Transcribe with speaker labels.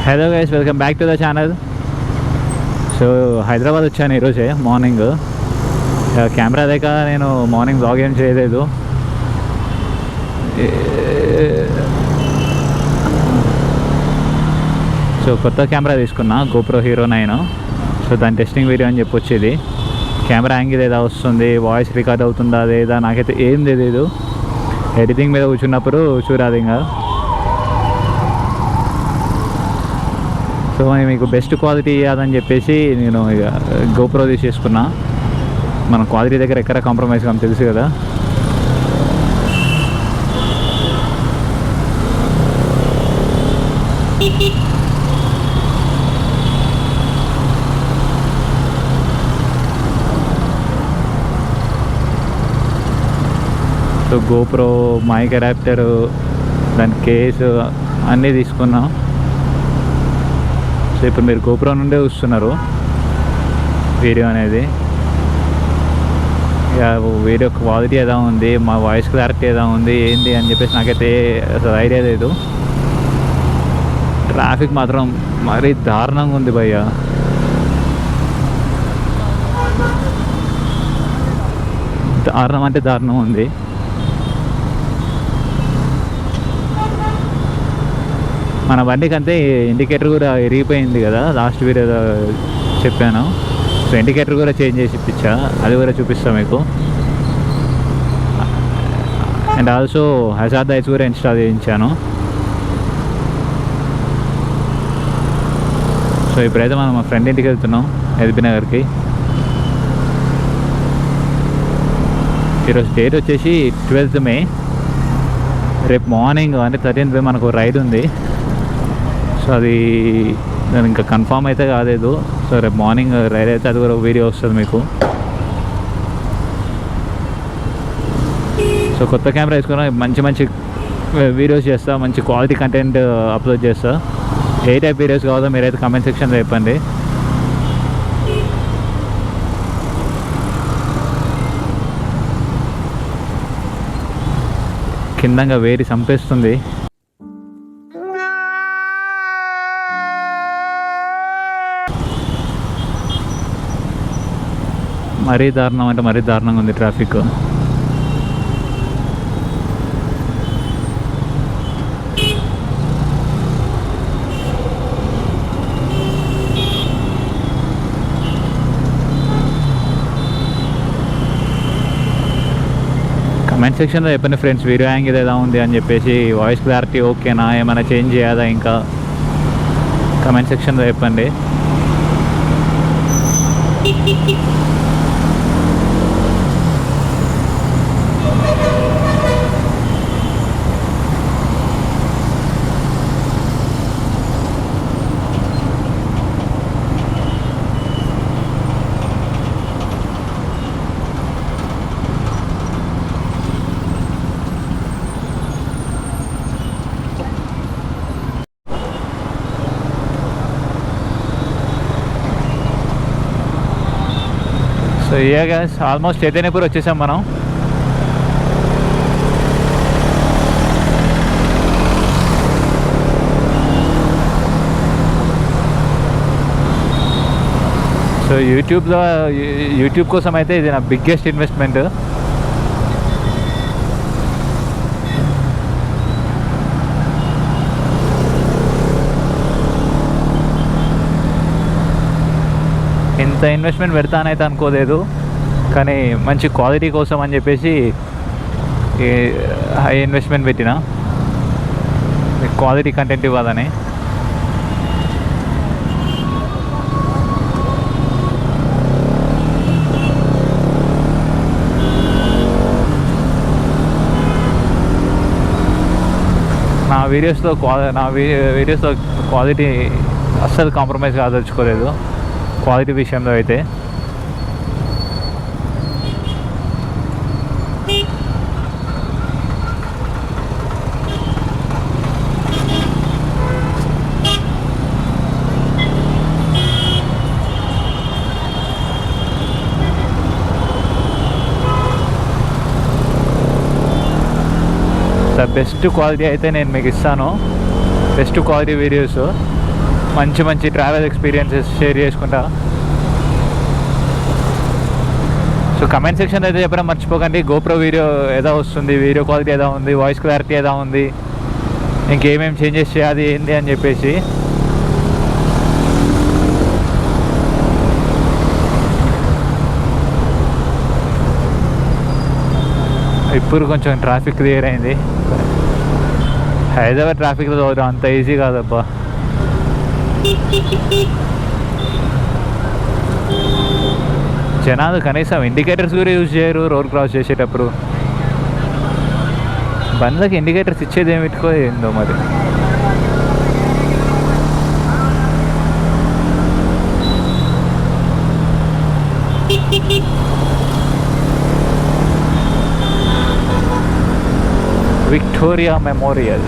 Speaker 1: Hello guys, welcome back to the channel. So Hyderabad వచ్చాను ఈరోజే morning. Camera లేక నేను మార్నింగ్ బ్లాగ్ ఏం చేయలేదు. సో కొత్త కెమెరా తీసుకున్నా, గోప్రో హీరో 9. సో దాని టెస్టింగ్ వీడియో అని చెప్పొచ్చేది. కెమెరా యాంగిల్ ఏదా వస్తుంది, వాయిస్ రికార్డ్ అవుతుందా లేదా నాకైతే ఏం తెలియదు. ఎడిటింగ్ మీద కూర్చున్నప్పుడు చూడాలి ఇంకా. సో మీకు బెస్ట్ క్వాలిటీ ఇవ్వాలని చెప్పేసి నేను ఇక గోప్రో తీసేసుకున్నా. మన క్వాలిటీ దగ్గర ఎక్కడ కాంప్రమైజ్ కాని తెలుసు కదా. సో గోప్రో మైక్ అడాప్టర్, దాని కేసు అన్నీ తీసుకున్నాం. సో ఇప్పుడు మీరు గోప్రో నుండే చూస్తున్నారు వీడియో అనేది. ఇక వీడియో క్వాలిటీ ఎలా ఉంది, మా వాయిస్ క్లారిటీ ఎలా ఉంది ఏంటి అని చెప్పేసి నాకైతే అసలు ఐడియా లేదు. ట్రాఫిక్ మాత్రం మరీ దారుణంగా ఉంది భయ్య. దారుణం అంటే దారుణం ఉంది. మన బండికి అంతే ఇండికేటర్ కూడా ఇరిగిపోయింది కదా, లాస్ట్ వీడియోలో చెప్పాను. సో ఇండికేటర్ కూడా చేంజ్ చేసి ఇప్పించా, అది కూడా చూపిస్తాను మీకు. అండ్ ఆల్సో హజార్డ్ లైట్స్ కూడా ఇన్స్టాల్ చేయించాను. సో ఇప్పుడైతే మనం మా ఫ్రెండ్ ఇంటికి వెళ్తున్నాం, ఎల్బీ నగర్కి. ఈరోజు డేట్ వచ్చేసి 12th May. రేపు మార్నింగ్ అంటే 13th May మనకు రైడ్ ఉంది. సో అది నేను ఇంకా కన్ఫామ్ అయితే కాలేదు. సో రేపు మార్నింగ్ రైడ్ అయితే అది కూడా వీడియో వస్తుంది మీకు. సో కొత్త కెమెరా వేసుకున్నా, మంచి మంచి వీడియోస్ చేస్తా, మంచి క్వాలిటీ కంటెంట్ అప్లోడ్ చేస్తా. ఏ టైప్ వీడియోస్ కావాలో మీరైతే కామెంట్ సెక్షన్లో చెప్పండి. కిందంగా వేడి చంపేస్తుంది. మరీ దారుణం అంటే మరీ దారుణంగా ఉంది ట్రాఫిక్. కమెంట్ సెక్షన్లో చెప్పండి ఫ్రెండ్స్, వీడియో యాంగిల్ ఎలా ఉంది అని చెప్పేసి. వాయిస్ క్లారిటీ ఓకేనా, ఏమైనా చేంజ్ చేయాలా ఇంకా, కమెంట్ సెక్షన్లో చెప్పండి. సో ఏ గైస్, ఆల్మోస్ట్ చైతన్యపూర్ వచ్చేసాం మనం. సో యూట్యూబ్ కోసం అయితే ఇది నా బిగ్గెస్ట్ ఇన్వెస్ట్మెంట్. ఇంత ఇన్వెస్ట్మెంట్ పెడతానైతే అనుకోలేదు, కానీ మంచి క్వాలిటీ కోసం అని చెప్పేసి హై ఇన్వెస్ట్మెంట్ పెట్టిన, క్వాలిటీ కంటెంట్ ఇవ్వాలని. నా వీడియోస్లో క్వాలిటీ అస్సలు కాంప్రమైజ్ కాదలుచుకోలేదు, క్వాలిటీ విషయంలో అయితే. ద బెస్ట్ క్వాలిటీ అయితే నేను మీకు ఇస్తాను, బెస్ట్ క్వాలిటీ వీడియోస్. మంచి మంచి ట్రావెల్ ఎక్స్పీరియన్సెస్ షేర్ చేసుకుంటా. సో కమెంట్ సెక్షన్ అయితే చెప్పడం మర్చిపోకండి, గోప్రో వీడియో ఎలా వస్తుంది, వీడియో క్వాలిటీ ఎలా ఉంది, వాయిస్ క్లారిటీ ఎలా ఉంది, ఇంకేమేమి చేంజెస్ చేయాలి ఏంటి అని చెప్పేసి. ఇప్పుడు కొంచెం ట్రాఫిక్ క్లియర్ అయింది. హైదరాబాద్ ట్రాఫిక్లో చదువుతాం అంత ఈజీ కాదబ్బా. జనాలు కనీసం ఇండికేటర్స్ కూడా యూజ్ చేయరు రోడ్ క్రాస్ చేసేటప్పుడు. బండ్లకి ఇండికేటర్స్ ఇచ్చేది ఏమిటికో ఏందో మరి. Victoria memorial.